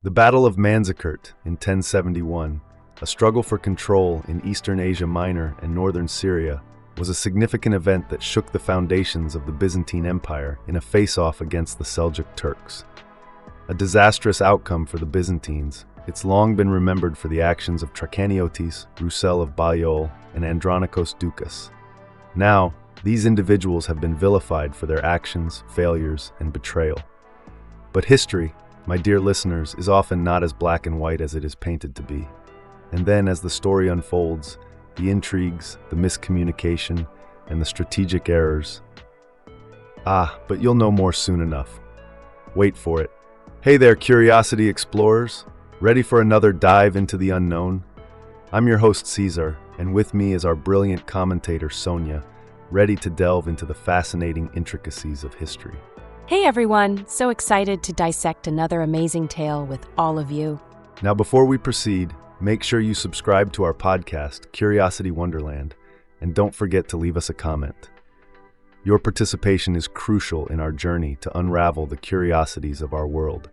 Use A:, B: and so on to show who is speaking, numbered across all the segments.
A: The Battle of Manzikert in 1071, a struggle for control in Eastern Asia Minor and northern Syria, was a significant event that shook the foundations of the Byzantine Empire in a face-off against the Seljuk Turks. A disastrous outcome for the Byzantines, it's long been remembered for the actions of Trachaneiotes, Roussel of Betrayal, and Romanos Diogenes. Now, these individuals have been vilified for their actions, failures, and betrayal. But history, my dear listeners, is often not as black and white as it is painted to be. And then, as the story unfolds, the intrigues, the miscommunication, and the strategic errors. But you'll know more soon enough. Wait for it. Hey there, curiosity explorers. Ready for another dive into the unknown? I'm your host, Caesar, and with me is our brilliant commentator, Sonia, ready to delve into the fascinating intricacies of history.
B: Hey everyone, so excited to dissect another amazing tale with all of you.
A: Now, before we proceed, make sure you subscribe to our podcast, Curiosity Wonderland, and don't forget to leave us a comment. Your participation is crucial in our journey to unravel the curiosities of our world.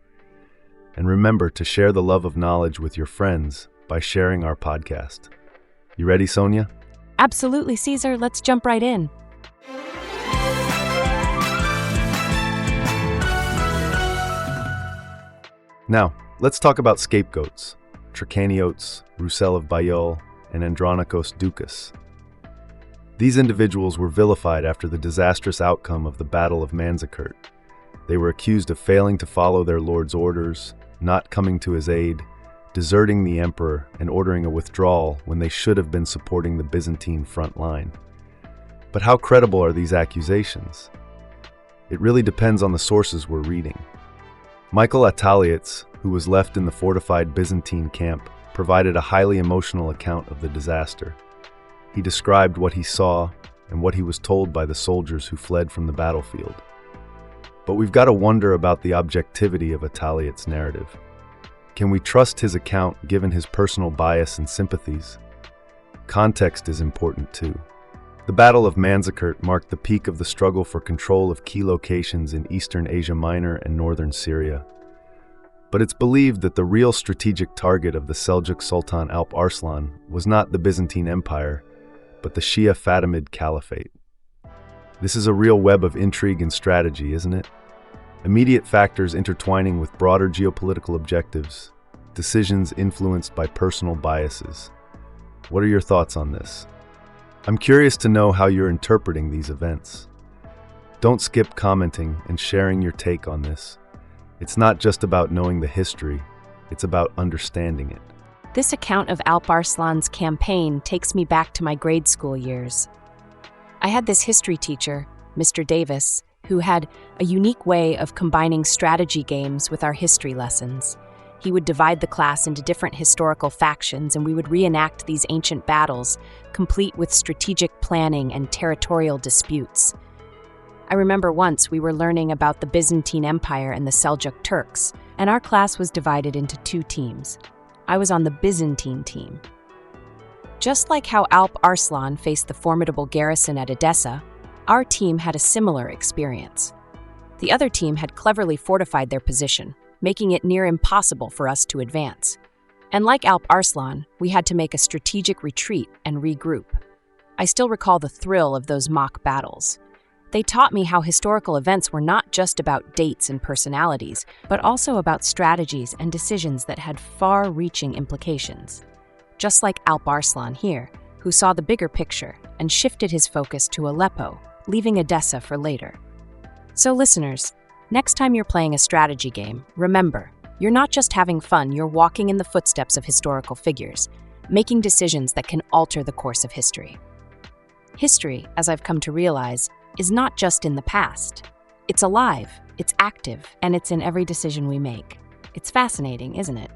A: And remember to share the love of knowledge with your friends by sharing our podcast. You ready, Sonia?
B: Absolutely, Caesar. Let's jump right in.
A: Now, let's talk about scapegoats, Trachaneiotes, Roussel of Betrayal, and Romanos Diogenes. These individuals were vilified after the disastrous outcome of the Battle of Manzikert. They were accused of failing to follow their lord's orders, not coming to his aid, deserting the emperor, and ordering a withdrawal when they should have been supporting the Byzantine front line. But how credible are these accusations? It really depends on the sources we're reading. Michael Attaleiates, who was left in the fortified Byzantine camp, provided a highly emotional account of the disaster. He described what he saw and what he was told by the soldiers who fled from the battlefield. But we've got to wonder about the objectivity of Attaleiates' narrative. Can we trust his account given his personal bias and sympathies? Context is important too. The Battle of Manzikert marked the peak of the struggle for control of key locations in Eastern Asia Minor and northern Syria. But it's believed that the real strategic target of the Seljuk Sultan Alp Arslan was not the Byzantine Empire, but the Shia Fatimid Caliphate. This is a real web of intrigue and strategy, isn't it? Immediate factors intertwining with broader geopolitical objectives, decisions influenced by personal biases. What are your thoughts on this? I'm curious to know how you're interpreting these events. Don't skip commenting and sharing your take on this. It's not just about knowing the history, it's about understanding it.
B: This account of Alp Arslan's campaign takes me back to my grade school years. I had this history teacher, Mr. Davis, who had a unique way of combining strategy games with our history lessons. He would divide the class into different historical factions, and we would reenact these ancient battles, complete with strategic planning and territorial disputes. I remember once we were learning about the Byzantine Empire and the Seljuk Turks, and our class was divided into two teams. I was on the Byzantine team. Just like how Alp Arslan faced the formidable garrison at Edessa, our team had a similar experience. The other team had cleverly fortified their position, making it near impossible for us to advance. And like Alp Arslan, we had to make a strategic retreat and regroup. I still recall the thrill of those mock battles. They taught me how historical events were not just about dates and personalities, but also about strategies and decisions that had far-reaching implications. Just like Alp Arslan here, who saw the bigger picture and shifted his focus to Aleppo, leaving Edessa for later. So listeners, next time you're playing a strategy game, remember, you're not just having fun, you're walking in the footsteps of historical figures, making decisions that can alter the course of history. History, as I've come to realize, is not just in the past. It's alive, it's active, and it's in every decision we make. It's fascinating, isn't it?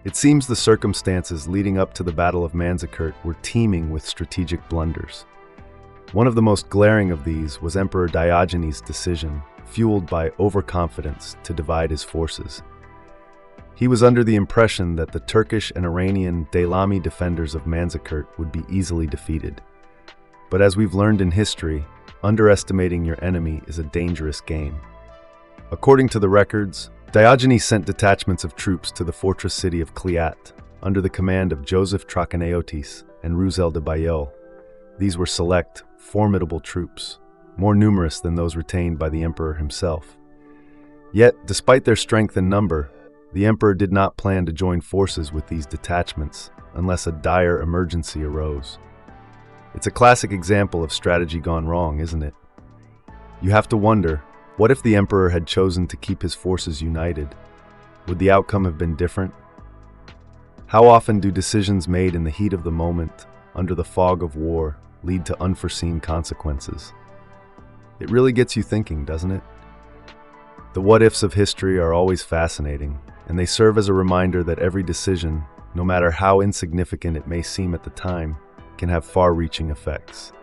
A: It seems the circumstances leading up to the Battle of Manzikert were teeming with strategic blunders. One of the most glaring of these was Emperor Diogenes' decision, fueled by overconfidence, to divide his forces. He was under the impression that the Turkish and Iranian Daylami defenders of Manzikert would be easily defeated. But as we've learned in history, underestimating your enemy is a dangerous game. According to the records, Diogenes sent detachments of troops to the fortress city of Kliat, under the command of Joseph Trachaneiotes and Ruzel de Bayol. These were select, formidable troops, more numerous than those retained by the emperor himself. Yet, despite their strength and number, the emperor did not plan to join forces with these detachments unless a dire emergency arose. It's a classic example of strategy gone wrong, isn't it? You have to wonder, what if the emperor had chosen to keep his forces united? Would the outcome have been different? How often do decisions made in the heat of the moment, under the fog of war, lead to unforeseen consequences? It really gets you thinking, doesn't it? The what-ifs of history are always fascinating, and they serve as a reminder that every decision, no matter how insignificant it may seem at the time, can have far-reaching effects.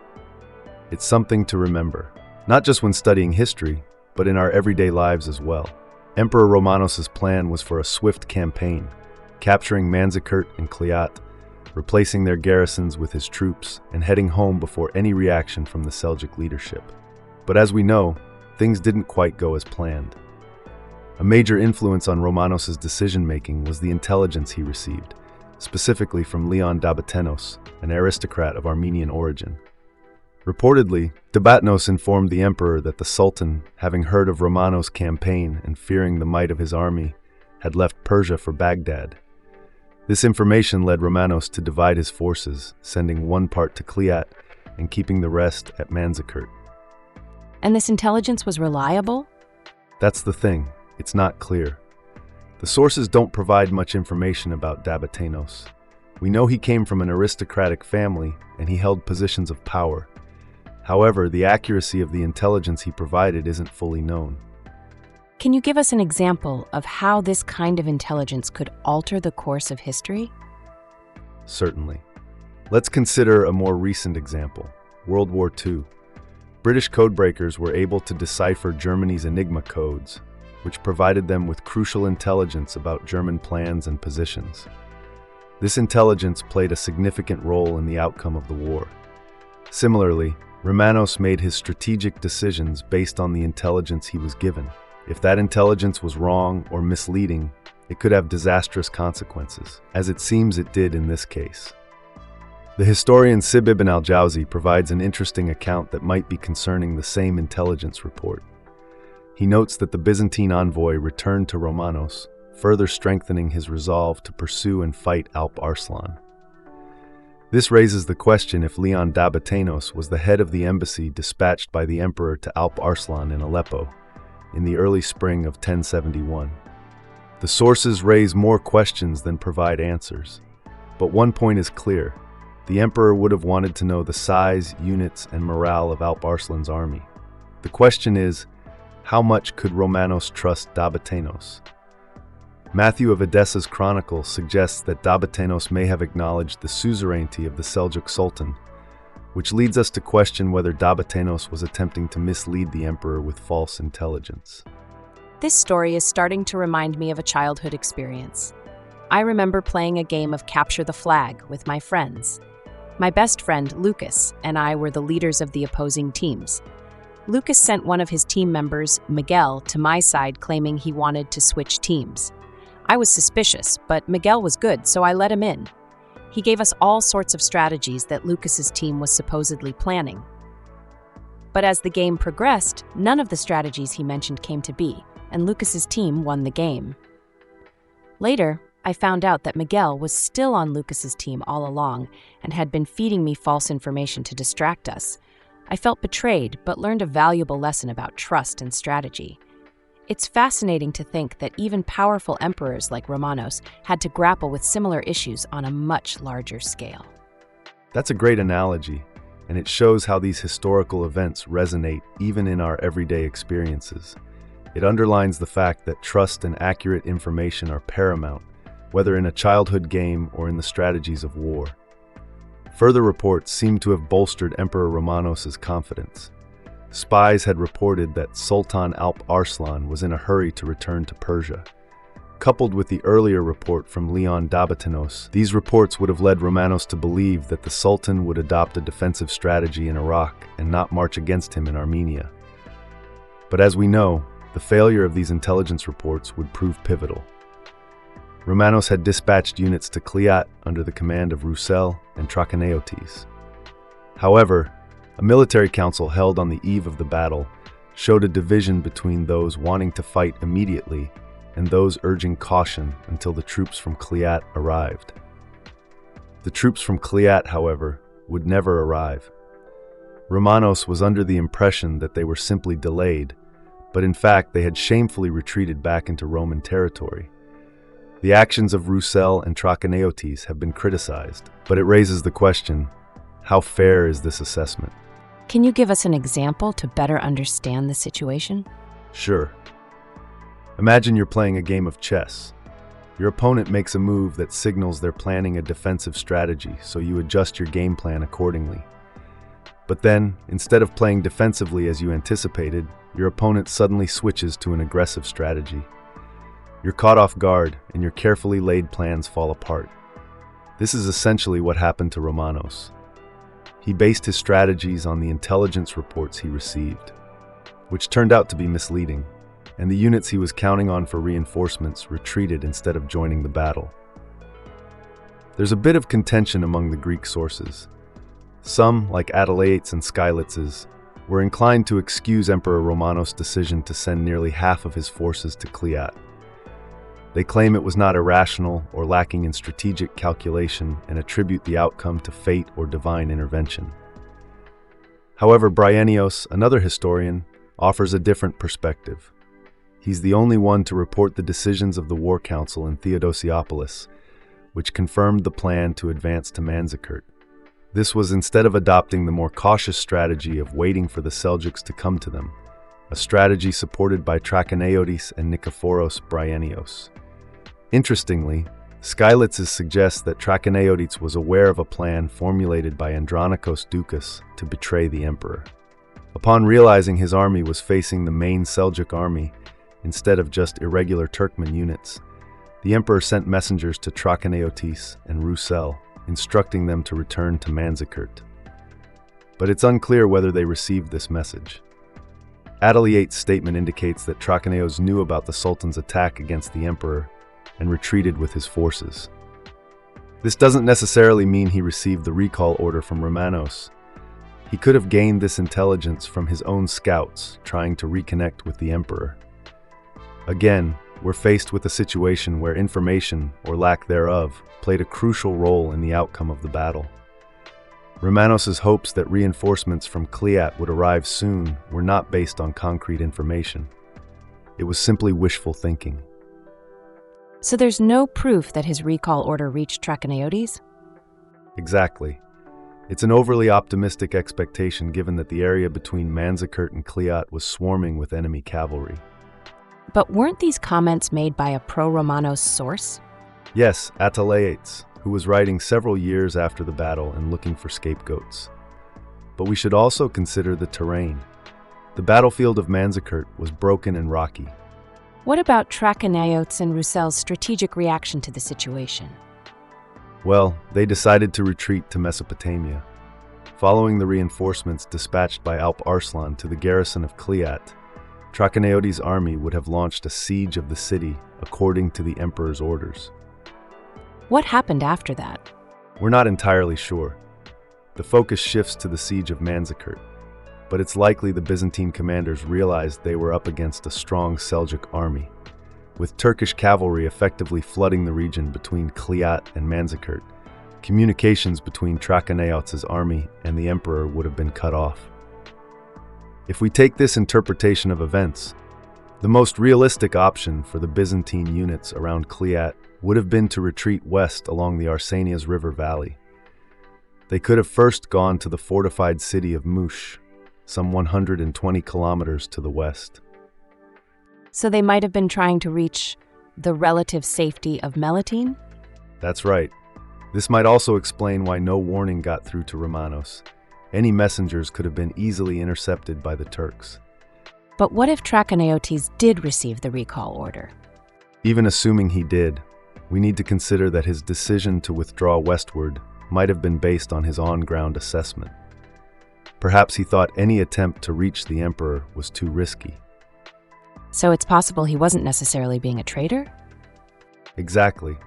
A: It's something to remember, not just when studying history, but in our everyday lives as well. Emperor Romanos' plan was for a swift campaign, capturing Manzikert and Kliat, replacing their garrisons with his troops, and heading home before any reaction from the Seljuk leadership. But as we know, things didn't quite go as planned. A major influence on Romanos' decision-making was the intelligence he received, specifically from Leon Dabatenos, an aristocrat of Armenian origin. Reportedly, Dabatenos informed the emperor that the Sultan, having heard of Romanos' campaign and fearing the might of his army, had left Persia for Baghdad. This information led Romanos to divide his forces, sending one part to Kliat and keeping the rest at Manzikert.
B: And this intelligence was reliable?
A: That's the thing, it's not clear. The sources don't provide much information about Dabatenos. We know he came from an aristocratic family and he held positions of power. However, the accuracy of the intelligence he provided isn't fully known.
B: Can you give us an example of how this kind of intelligence could alter the course of history?
A: Certainly. Let's consider a more recent example, World War II. British codebreakers were able to decipher Germany's Enigma codes, which provided them with crucial intelligence about German plans and positions. This intelligence played a significant role in the outcome of the war. Similarly, Romanos made his strategic decisions based on the intelligence he was given. If that intelligence was wrong or misleading, it could have disastrous consequences, as it seems it did in this case. The historian Sib ibn al-Jawzi provides an interesting account that might be concerning the same intelligence report. He notes that the Byzantine envoy returned to Romanos, further strengthening his resolve to pursue and fight Alp Arslan. This raises the question if Leon Dabatenos was the head of the embassy dispatched by the emperor to Alp Arslan in Aleppo in the early spring of 1071. The sources raise more questions than provide answers. But one point is clear. The emperor would have wanted to know the size, units, and morale of Alp Arslan's army. The question is, how much could Romanos trust Dabatenos? Matthew of Edessa's chronicle suggests that Dabatenos may have acknowledged the suzerainty of the Seljuk Sultan, which leads us to question whether Dabatenos was attempting to mislead the emperor with false intelligence.
B: This story is starting to remind me of a childhood experience. I remember playing a game of Capture the Flag with my friends. My best friend, Lucas, and I were the leaders of the opposing teams. Lucas sent one of his team members, Miguel, to my side claiming he wanted to switch teams. I was suspicious, but Miguel was good, so I let him in. He gave us all sorts of strategies that Lucas's team was supposedly planning. But as the game progressed, none of the strategies he mentioned came to be, and Lucas's team won the game. Later, I found out that Miguel was still on Lucas's team all along and had been feeding me false information to distract us. I felt betrayed, but learned a valuable lesson about trust and strategy. It's fascinating to think that even powerful emperors like Romanos had to grapple with similar issues on a much larger scale.
A: That's a great analogy, and it shows how these historical events resonate even in our everyday experiences. It underlines the fact that trust and accurate information are paramount, whether in a childhood game or in the strategies of war. Further reports seem to have bolstered Emperor Romanos' confidence. Spies had reported that Sultan Alp Arslan was in a hurry to return to Persia. Coupled with the earlier report from Leon Dabatenos, these reports would have led Romanos to believe that the Sultan would adopt a defensive strategy in Iraq and not march against him in Armenia. But as we know, The failure of these intelligence reports would prove pivotal. Romanos had dispatched units to Cleat under the command of Roussel and Trachaneiotes. However, a military council held on the eve of the battle showed a division between those wanting to fight immediately and those urging caution until the troops from Cleat arrived. The troops from Cleat, however, would never arrive. Romanos was under the impression that they were simply delayed, but in fact they had shamefully retreated back into Roman territory. The actions of Roussel and Trachaneiotes have been criticized, but it raises the question, how fair is this assessment?
B: Can you give us an example to better understand the situation?
A: Sure. Imagine you're playing a game of chess. Your opponent makes a move that signals they're planning a defensive strategy, so you adjust your game plan accordingly. But then, instead of playing defensively as you anticipated, your opponent suddenly switches to an aggressive strategy. You're caught off guard, and your carefully laid plans fall apart. This is essentially what happened to Romanos. He based his strategies on the intelligence reports he received, which turned out to be misleading, and the units he was counting on for reinforcements retreated instead of joining the battle. There's a bit of contention among the Greek sources. Some, like Attaleiates and Scapegoats, were inclined to excuse Emperor Romanos' decision to send nearly half of his forces to Cleat. They claim it was not irrational or lacking in strategic calculation and attribute the outcome to fate or divine intervention. However, Brianos, another historian, offers a different perspective. He's the only one to report the decisions of the war council in Theodosiopolis, which confirmed the plan to advance to Manzikert. This was instead of adopting the more cautious strategy of waiting for the Seljuks to come to them, a strategy supported by Trachaneiotes and Nikephoros Brianos. Interestingly, Scapegoats suggests that Trachaneiotes was aware of a plan formulated by Romanos Diogenes to betray the emperor. Upon realizing his army was facing the main Seljuk army, instead of just irregular Turkmen units, the emperor sent messengers to Trachaneiotes and Roussel, instructing them to return to Manzikert. But it's unclear whether they received this message. Attaleiates' statement indicates that Trachaneiotes knew about the Sultan's attack against the emperor and retreated with his forces. This doesn't necessarily mean he received the recall order from Romanos. He could have gained this intelligence from his own scouts trying to reconnect with the emperor. Again, we're faced with a situation where information, or lack thereof, played a crucial role in the outcome of the battle. Romanos' hopes that reinforcements from Cleat would arrive soon were not based on concrete information. It was simply wishful thinking.
B: So there's no proof that his recall order reached Trachaneiotes?
A: Exactly. It's an overly optimistic expectation given that the area between Manzikert and Cleat was swarming with enemy cavalry.
B: But weren't these comments made by a pro-Romanos source?
A: Yes, Attaleiates, who was writing several years after the battle and looking for scapegoats. But we should also consider the terrain. The battlefield of Manzikert was broken and rocky.
B: What about Trachaneiotes and Roussel's strategic reaction to the situation?
A: Well, they decided to retreat to Mesopotamia. Following the reinforcements dispatched by Alp Arslan to the garrison of Cleat, Trachaneiotes' army would have launched a siege of the city according to the emperor's orders.
B: What happened after that?
A: We're not entirely sure. The focus shifts to the siege of Manzikert, but it's likely the Byzantine commanders realized they were up against a strong Seljuk army. With Turkish cavalry effectively flooding the region between Cleat and Manzikert, communications between Trachaneiotes' army and the emperor would have been cut off. If we take this interpretation of events, the most realistic option for the Byzantine units around Cleat would have been to retreat west along the Arsanias River Valley. They could have first gone to the fortified city of Mush, some 120 kilometers to the west.
B: So they might have been trying to reach the relative safety of Melitene?
A: That's right. This might also explain why no warning got through to Romanos. Any messengers could have been easily intercepted by the Turks.
B: But what if Trachaneiotes did receive the recall order?
A: Even assuming he did, we need to consider that his decision to withdraw westward might have been based on his on-ground assessment. Perhaps he thought any attempt to reach the emperor was too risky.
B: So it's possible he wasn't necessarily being a traitor?
A: Exactly.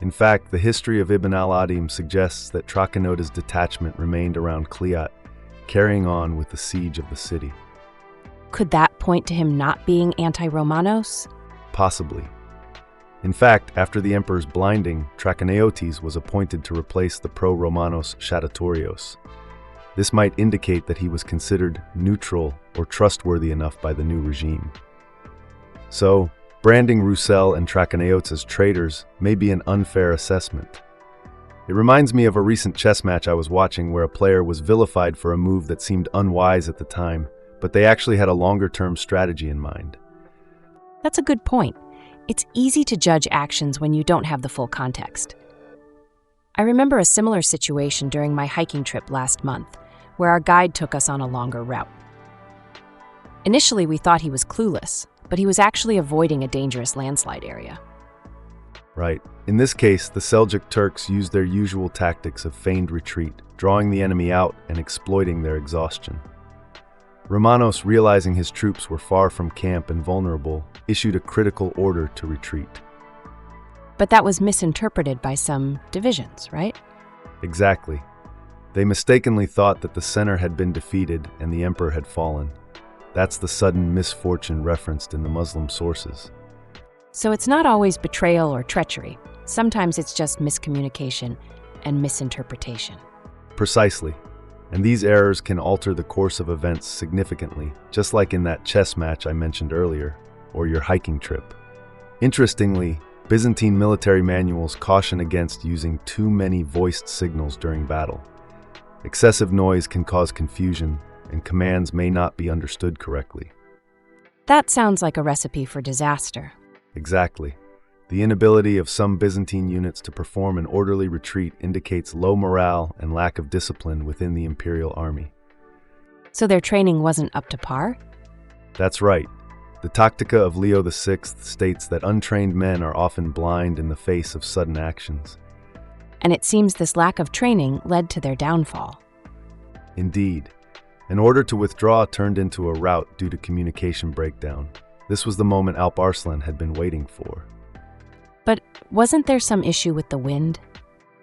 A: In fact, the history of Ibn al-Adim suggests that Trachaneiotes' detachment remained around Kliat, carrying on with the siege of the city.
B: Could that point to him not being anti-Romanos?
A: Possibly. In fact, after the emperor's blinding, Trachaneiotes was appointed to replace the pro-Romanos Shattatorios. This might indicate that he was considered neutral or trustworthy enough by the new regime. So, branding Roussel and Trachaneiotes as traitors may be an unfair assessment. It reminds me of a recent chess match I was watching where a player was vilified for a move that seemed unwise at the time, but they actually had a longer-term strategy in mind.
B: That's a good point. It's easy to judge actions when you don't have the full context. I remember a similar situation during my hiking trip last month, where our guide took us on a longer route. Initially, we thought he was clueless, but he was actually avoiding a dangerous landslide area.
A: Right. In this case, the Seljuk Turks used their usual tactics of feigned retreat, drawing the enemy out and exploiting their exhaustion. Romanos, realizing his troops were far from camp and vulnerable, issued a critical order to retreat.
B: But that was misinterpreted by some divisions, right?
A: Exactly. They mistakenly thought that the center had been defeated and the emperor had fallen. That's the sudden misfortune referenced in the Muslim sources.
B: So it's not always betrayal or treachery. Sometimes it's just miscommunication and misinterpretation.
A: Precisely. And these errors can alter the course of events significantly, just like in that chess match I mentioned earlier, or your hiking trip. Interestingly, Byzantine military manuals caution against using too many voiced signals during battle. Excessive noise can cause confusion, and commands may not be understood correctly.
B: That sounds like a recipe for disaster.
A: Exactly. The inability of some Byzantine units to perform an orderly retreat indicates low morale and lack of discipline within the imperial army.
B: So their training wasn't up to par?
A: That's right. The Tactica of Leo VI states that untrained men are often blind in the face of sudden actions.
B: And it seems this lack of training led to their downfall.
A: Indeed. An order to withdraw turned into a rout due to communication breakdown. This was the moment Alp Arslan had been waiting for.
B: But wasn't there some issue with the wind?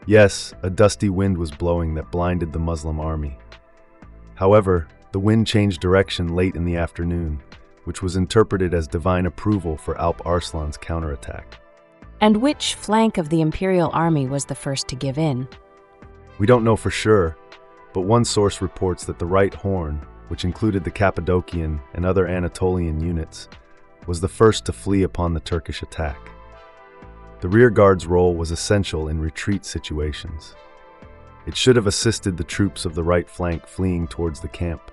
A: Yes, a dusty wind was blowing that blinded the Muslim army. However, the wind changed direction late in the afternoon, which was interpreted as divine approval for Alp Arslan's counterattack.
B: And which flank of the imperial army was the first to give in?
A: We don't know for sure, but one source reports that the right horn, which included the Cappadocian and other Anatolian units, was the first to flee upon the Turkish attack. The rearguard's role was essential in retreat situations. It should have assisted the troops of the right flank fleeing towards the camp.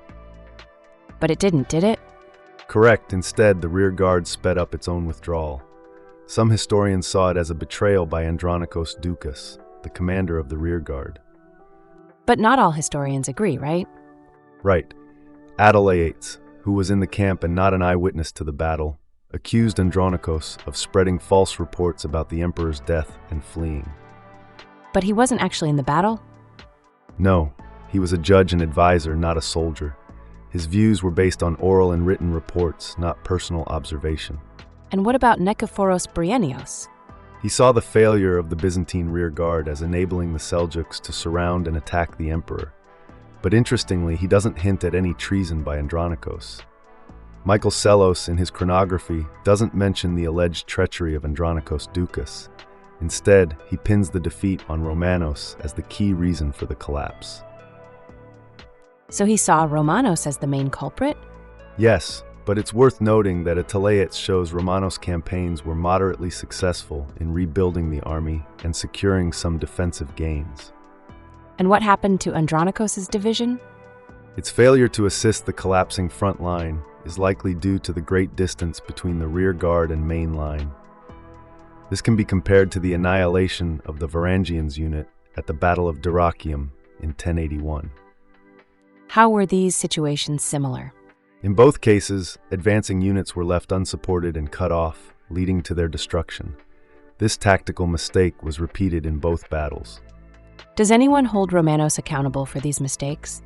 B: But it didn't, did it?
A: Correct. Instead, the rearguard sped up its own withdrawal. Some historians saw it as a betrayal by Andronikos Doukas, the commander of the rearguard.
B: But not all historians agree, right?
A: Right. Attaleiates, who was in the camp and not an eyewitness to the battle, accused Andronikos of spreading false reports about the emperor's death and fleeing.
B: But he wasn't actually in the battle?
A: No, he was a judge and advisor, not a soldier. His views were based on oral and written reports, not personal observation.
B: And what about Nikephoros Brianos?
A: He saw the failure of the Byzantine rearguard as enabling the Seljuks to surround and attack the emperor. But interestingly, he doesn't hint at any treason by Andronikos. Michael Sellos, in his chronography, doesn't mention the alleged treachery of Andronikos Doukas. Instead, he pins the defeat on Romanos as the key reason for the collapse.
B: So he saw Romanos as the main culprit?
A: Yes, but it's worth noting that Attaleiates shows Romanos' campaigns were moderately successful in rebuilding the army and securing some defensive gains.
B: And what happened to Andronikos' division?
A: Its failure to assist the collapsing front line is likely due to the great distance between the rear guard and main line. This can be compared to the annihilation of the Varangians unit at the Battle of Dyrrhachium in 1081.
B: How were these situations similar?
A: In both cases, advancing units were left unsupported and cut off, leading to their destruction. This tactical mistake was repeated in both battles.
B: Does anyone hold Romanos accountable for these mistakes?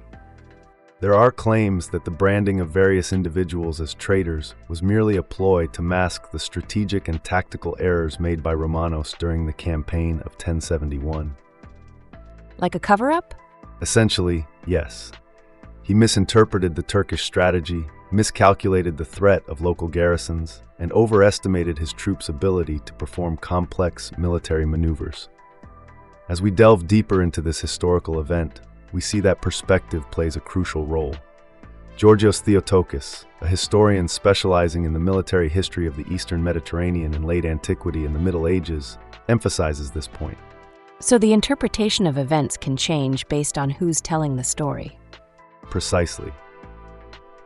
A: There are claims that the branding of various individuals as traitors was merely a ploy to mask the strategic and tactical errors made by Romanos during the campaign of 1071.
B: Like a cover-up?
A: Essentially, yes. He misinterpreted the Turkish strategy, miscalculated the threat of local garrisons, and overestimated his troops' ability to perform complex military maneuvers. As we delve deeper into this historical event, we see that perspective plays a crucial role. Georgios Theotokos, a historian specializing in the military history of the Eastern Mediterranean in late antiquity and the Middle Ages, emphasizes this point.
B: So the interpretation of events can change based on who's telling the story.
A: Precisely.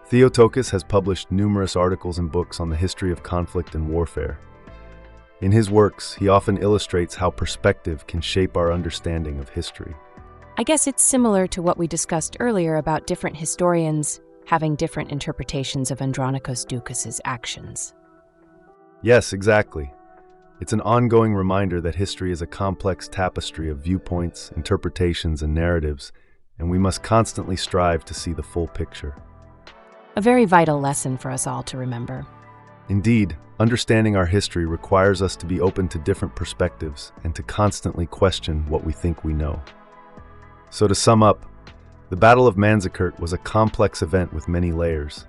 A: Theotokos has published numerous articles and books on the history of conflict and warfare. In his works, he often illustrates how perspective can shape our understanding of history.
B: I guess it's similar to what we discussed earlier about different historians having different interpretations of Romanos Diogenes' actions.
A: Yes, exactly. It's an ongoing reminder that history is a complex tapestry of viewpoints, interpretations, and narratives, and we must constantly strive to see the full picture.
B: A very vital lesson for us all to remember.
A: Indeed, understanding our history requires us to be open to different perspectives and to constantly question what we think we know. So to sum up, the Battle of Manzikert was a complex event with many layers.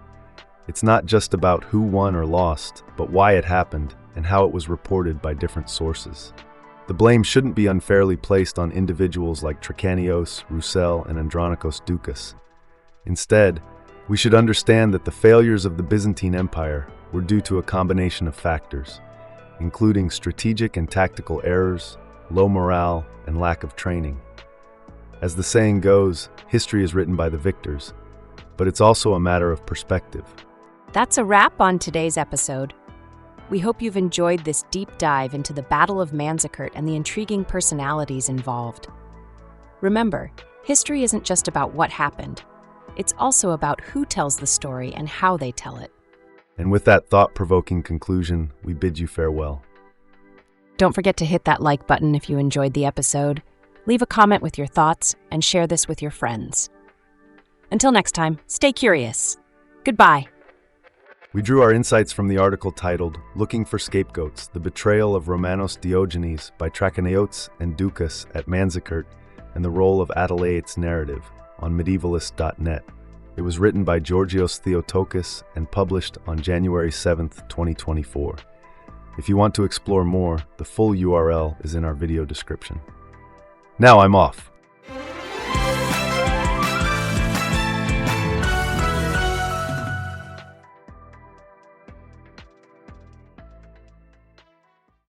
A: It's not just about who won or lost, but why it happened and how it was reported by different sources. The blame shouldn't be unfairly placed on individuals like Trachaneiotes, Roussel, and Andronikos Doukas. Instead, we should understand that the failures of the Byzantine Empire were due to a combination of factors, including strategic and tactical errors, low morale, and lack of training. As the saying goes, history is written by the victors, but it's also a matter of perspective.
B: That's a wrap on today's episode. We hope you've enjoyed this deep dive into the Battle of Manzikert and the intriguing personalities involved. Remember, history isn't just about what happened. It's also about who tells the story and how they tell it.
A: And with that thought-provoking conclusion, we bid you farewell.
B: Don't forget to hit that like button if you enjoyed the episode. Leave a comment with your thoughts and share this with your friends. Until next time, stay curious. Goodbye.
A: We drew our insights from the article titled Looking for Scapegoats, the Betrayal of Romanos Diogenes by Trachaneiotes and Doukas at Manzikert and the Role of Attaleiates narrative on medievalist.net. It was written by Georgios Theotokos and published on January 7th, 2024. If you want to explore more, the full URL is in our video description. Now I'm off.